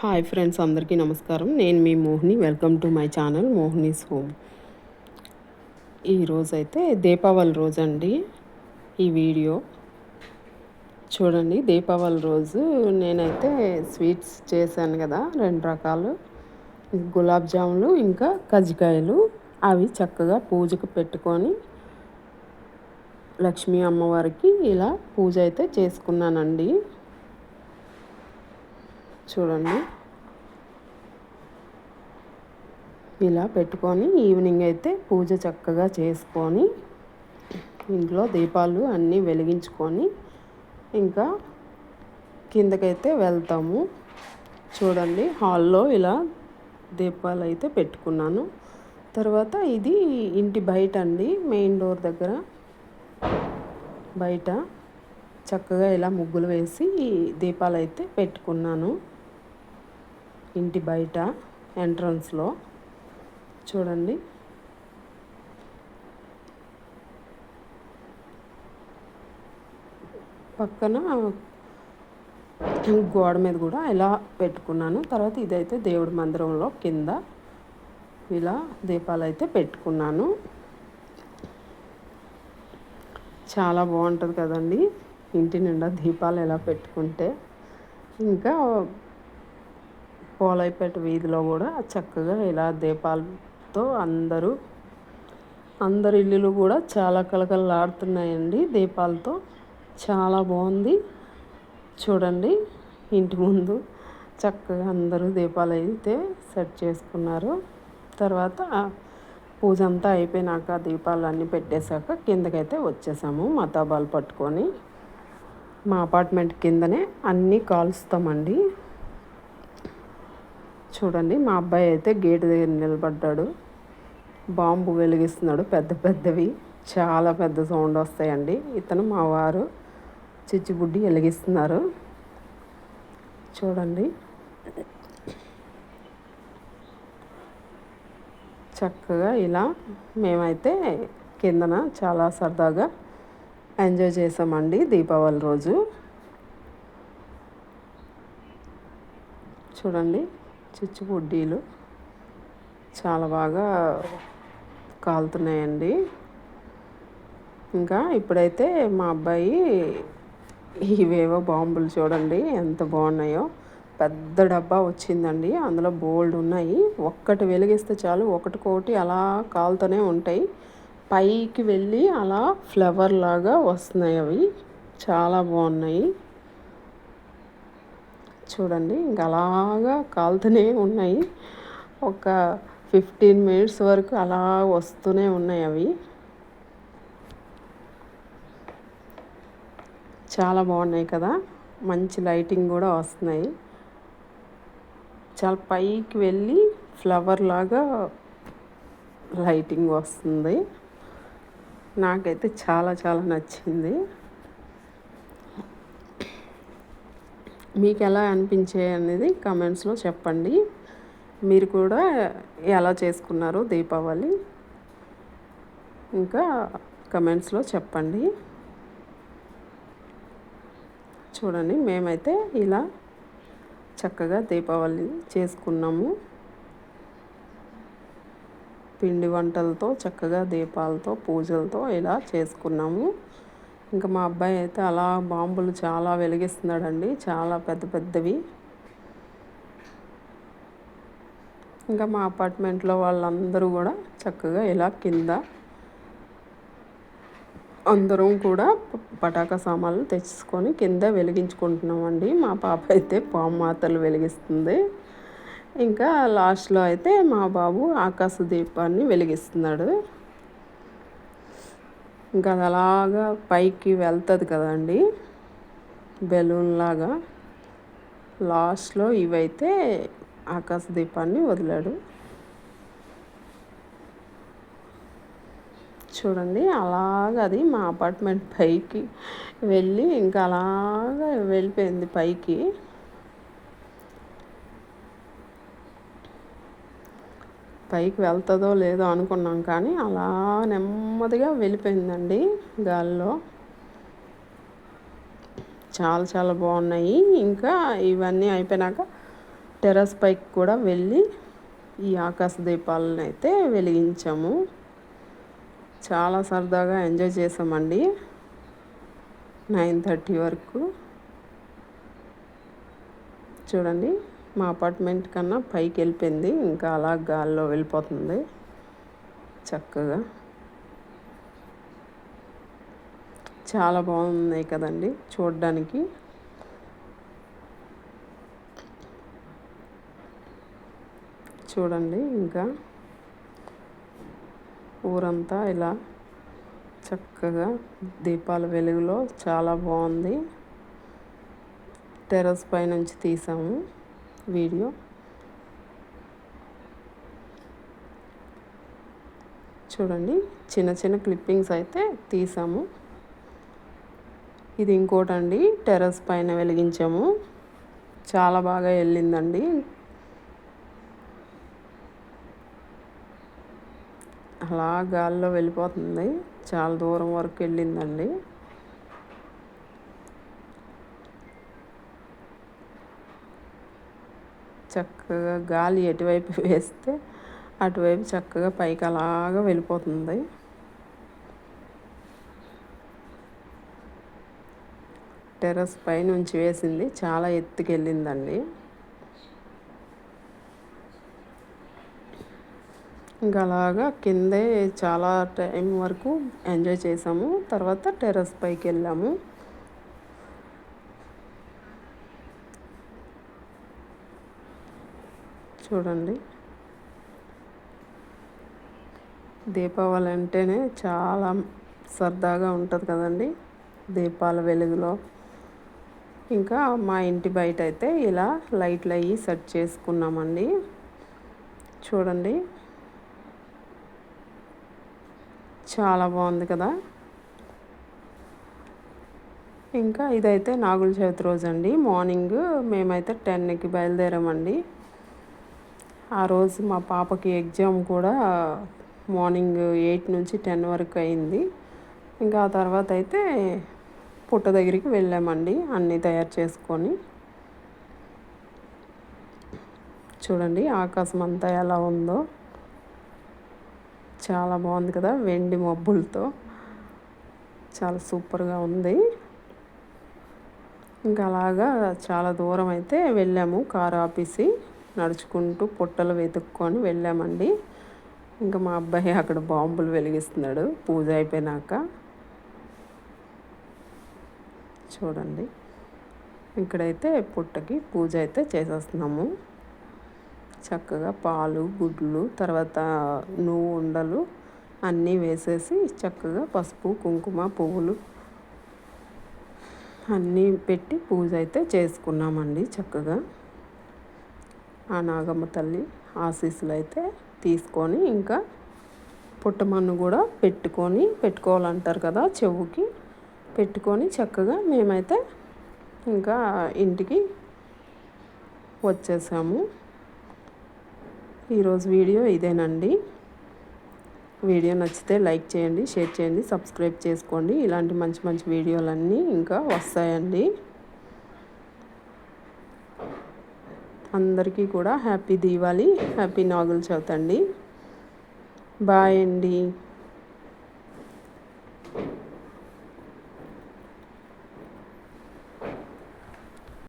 Hi friends, అందరికీ నమస్కారం. నేను మీ Mohini. Welcome to my channel Mohini's home. ఈరోజైతే దీపావళి రోజండి. ఈ వీడియో చూడండి. దీపావళి రోజు నేనైతే స్వీట్స్ చేశాను కదా, 2 రకాలు గులాబ్ జాములు ఇంకా కజ్జికాయలు. అవి చక్కగా పూజకు పెట్టుకొని లక్ష్మీ అమ్మవారికి ఇలా పూజ అయితే చేసుకున్నానండి. చూడండి, ఇలా పెట్టుకొని ఈవినింగ్ అయితే పూజ చక్కగా చేసుకొని ఇంట్లో దీపాలు అన్నీ వెలిగించుకొని ఇంకా కిందకైతే వెళ్తాము. చూడండి, హాల్లో ఇలా దీపాలు అయితే పెట్టుకున్నాను. తర్వాత ఇది ఇంటి బయట అండి, మెయిన్ డోర్ దగ్గర బయట చక్కగా ఇలా ముగ్గులు వేసి దీపాలు అయితే పెట్టుకున్నాను. ఇంటి బయట ఎంట్రన్స్లో చూడండి. పక్కన గోడ మీద కూడా ఇలా పెట్టుకున్నాను. తర్వాత ఇదైతే దేవుడి మందిరంలో కింద ఇలా దీపాలు అయితే పెట్టుకున్నాను. చాలా బాగుంటుంది కదండి, ఇంటి నిండా దీపాలు ఎలా పెట్టుకుంటే. ఇంకా పోలైపేట వీధిలో కూడా చక్కగా ఇలా దీపాలతో అందరి ఇల్లులు కూడా చాలా కలకలలాడుతున్నాయండి దీపాలతో. చాలా బాగుంది. చూడండి, ఇంటి ముందు చక్కగా అందరూ దీపాలు అయితే సెట్ చేసుకున్నారు. తర్వాత పూజ అంతా అయిపోయినాక దీపాలు అన్నీ పెట్టేశాక కిందకైతే వచ్చేసాము మతాబాలు పట్టుకొని. మా అపార్ట్మెంట్ కిందనే అన్నీ కాలుస్తామండి. చూడండి, మా అబ్బాయి అయితే గేటు దగ్గర నిలబడ్డాడు, బాంబు వెలిగిస్తున్నాడు. పెద్ద పెద్దవి, చాలా పెద్ద సౌండ్ వస్తాయండి. ఇతను మా వారు చిచ్చుబుడ్డి వెలిగిస్తున్నారు. చూడండి, చక్కగా ఇలా మేమైతే కిందన చాలా సరదాగా ఎంజాయ్ చేసామండి దీపావళి రోజు. చూడండి, చిచ్చుబుడ్డీలు చాలా బాగా కాలుతున్నాయండి. ఇంకా ఇప్పుడైతే మా అబ్బాయి ఇవేవో బాంబులు చూడండి ఎంత బాగున్నాయో. పెద్ద డబ్బా వచ్చిందండి, అందులో బోల్డ్ ఉన్నాయి. ఒక్కటి వెలిగిస్తే చాలు, ఒకటికొకటి అలా కాలుతూనే ఉంటాయి. పైకి వెళ్ళి అలా ఫ్లవర్ లాగా వస్తున్నాయి. అవి చాలా బాగున్నాయి. చూడండి, ఇంకా అలాగా కాలుతూనే ఉన్నాయి. ఒక 15 మినిట్స్ వరకు అలా వస్తూనే ఉన్నాయి. అవి చాలా బాగున్నాయి కదా, మంచి లైటింగ్ కూడా వస్తున్నాయి. చాలా పైకి వెళ్ళి ఫ్లవర్ లాగా లైటింగ్ వస్తుంది. నాకైతే చాలా చాలా నచ్చింది. మీకు ఎలా అనిపించాయి అనేది కమెంట్స్లో చెప్పండి. మీరు కూడా ఎలా చేసుకున్నారో దీపావళి ఇంకా కమెంట్స్లో చెప్పండి. చూడండి, మేమైతే ఇలా చక్కగా దీపావళి చేసుకున్నాము. పిండి వంటలతో చక్కగా దీపాలతో పూజలతో ఇలా చేసుకున్నాము. ఇంకా మా అబ్బాయి అయితే అలా బాంబులు చాలా వెలిగిస్తున్నాడండి, చాలా పెద్ద పెద్దవి. ఇంకా మా అపార్ట్మెంట్లో వాళ్ళందరూ కూడా చక్కగా ఇలా కింద అందరం కూడా పటాకా సామాన్లు తెచ్చుకొని కింద వెలిగించుకుంటున్నామండి. మా పాప అయితే పాము మాతలు వెలిగిస్తుంది. ఇంకా లాస్ట్లో అయితే మా బాబు ఆకాశ దీపాన్ని వెలిగిస్తున్నాడు. ఇంకా అది అలాగా పైకి వెళ్తుంది కదండి బెలూన్ లాగా. లాస్ట్లో ఇవైతే ఆకాశ దీపాన్ని వదిలాడు. చూడండి, అలాగ అది మా అపార్ట్మెంట్ పైకి వెళ్ళి ఇంకా అలాగా వెళ్ళిపోయింది పైకి. పైకి వెళ్తుందో లేదో అనుకున్నాం, కానీ అలా నెమ్మదిగా వెళ్ళిపోయిందండి గాల్లో. చాలా చాలా బాగున్నాయి. ఇంకా ఇవన్నీ అయిపోయినాక టెర్రస్ పైకి కూడా వెళ్ళి ఈ ఆకాశ దీపాలను అయితే వెలిగించాము. చాలా సరదాగా ఎంజాయ్ చేసామండి 9:30 వరకు. చూడండి, మా అపార్ట్మెంట్ కన్నా పైకి వెళ్ళిపోయింది, ఇంకా అలా గాల్లో వెళ్ళిపోతుంది చక్కగా. చాలా బాగున్నాయి కదండి చూడడానికి. చూడండి, ఇంకా ఊరంతా ఇలా చక్కగా దీపాల వెలుగులో చాలా బాగుంది. టెర్రస్ పై నుంచి తీసాము వీడియో. చూడండి, చిన్న చిన్న క్లిప్పింగ్స్ అయితే తీసాము. ఇది ఇంకోటండి, టెర్రస్ పైన వెలిగించాము. చాలా బాగా వెళ్ళిందండి. అలా గాల్లో వెళ్ళిపోతుంది, చాలా దూరం వరకు వెళ్ళిందండి. చక్కగా గాలి ఎటువైపు వేస్తే అటువైపు చక్కగా పైకి అలాగా వెళ్ళిపోతుంది. టెర్రస్ పై నుంచి వేసింది, చాలా ఎత్తుకి వెళ్ళిందండి. ఇంకా అలాగా కిందే చాలా టైం వరకు ఎంజాయ్ చేసాము. తర్వాత టెర్రస్ పైకి వెళ్ళాము. చూడండి, దీపావళి అంటేనే చాలా సరదాగా ఉంటుంది కదండి దీపాల వెలుగులో. ఇంకా మా ఇంటి బయట అయితే ఇలా లైట్లు అవి సెట్ చేసుకున్నామండి. చూడండి, చాలా బాగుంది కదా. ఇంకా ఇదైతే నాగుల చవితి రోజు అండి. మార్నింగ్ మేమైతే 10కి బయలుదేరామండి. ఆ రోజు మా పాపకి ఎగ్జామ్ కూడా మార్నింగ్ 8 నుంచి 10 వరకు అయింది. ఇంకా ఆ తర్వాత అయితే పుట్ట దగ్గరికి వెళ్ళామండి అన్నీ తయారు చేసుకొని. చూడండి, ఆకాశం అంతా ఎలా ఉందో, చాలా బాగుంది కదా వెండి మబ్బులతో. చాలా సూపర్గా ఉంది. ఇంకా అలాగా చాలా దూరం అయితే వెళ్ళాము, కారు ఆపేసి నడుచుకుంటూ పుట్టలు వెతుక్కొని వెళ్ళామండి. ఇంకా మా అబ్బాయి అక్కడ బాంబులు వెలిగిస్తున్నాడు పూజ అయిపోయినాక. చూడండి, ఇక్కడైతే పుట్టకి పూజ అయితే చేసేస్తున్నాము. చక్కగా పాలు, గుడ్లు, తర్వాత నువ్వు ఉండలు అన్నీ వేసేసి చక్కగా పసుపు, కుంకుమ, పువ్వులు అన్నీ పెట్టి పూజ అయితే చేసుకున్నామండి. చక్కగా ఆ నాగమ్మ తల్లి ఆశీస్సులు అయితే తీసుకొని, ఇంకా పుట్టమన్ను కూడా పెట్టుకోవాలంటారు కదా, చెవుకి పెట్టుకొని చక్కగా మేమైతే ఇంకా ఇంటికి వచ్చేసాము. ఈరోజు వీడియో ఇదేనండి. వీడియో నచ్చితే లైక్ చేయండి, షేర్ చేయండి, సబ్స్క్రైబ్ చేసుకోండి. ఇలాంటి మంచి మంచి వీడియోలన్నీ ఇంకా వస్తాయండి. అందరికీ కూడా హ్యాపీ దీవాళీ, హ్యాపీ నాగుల చవితి అండి. బాయ్ అండి.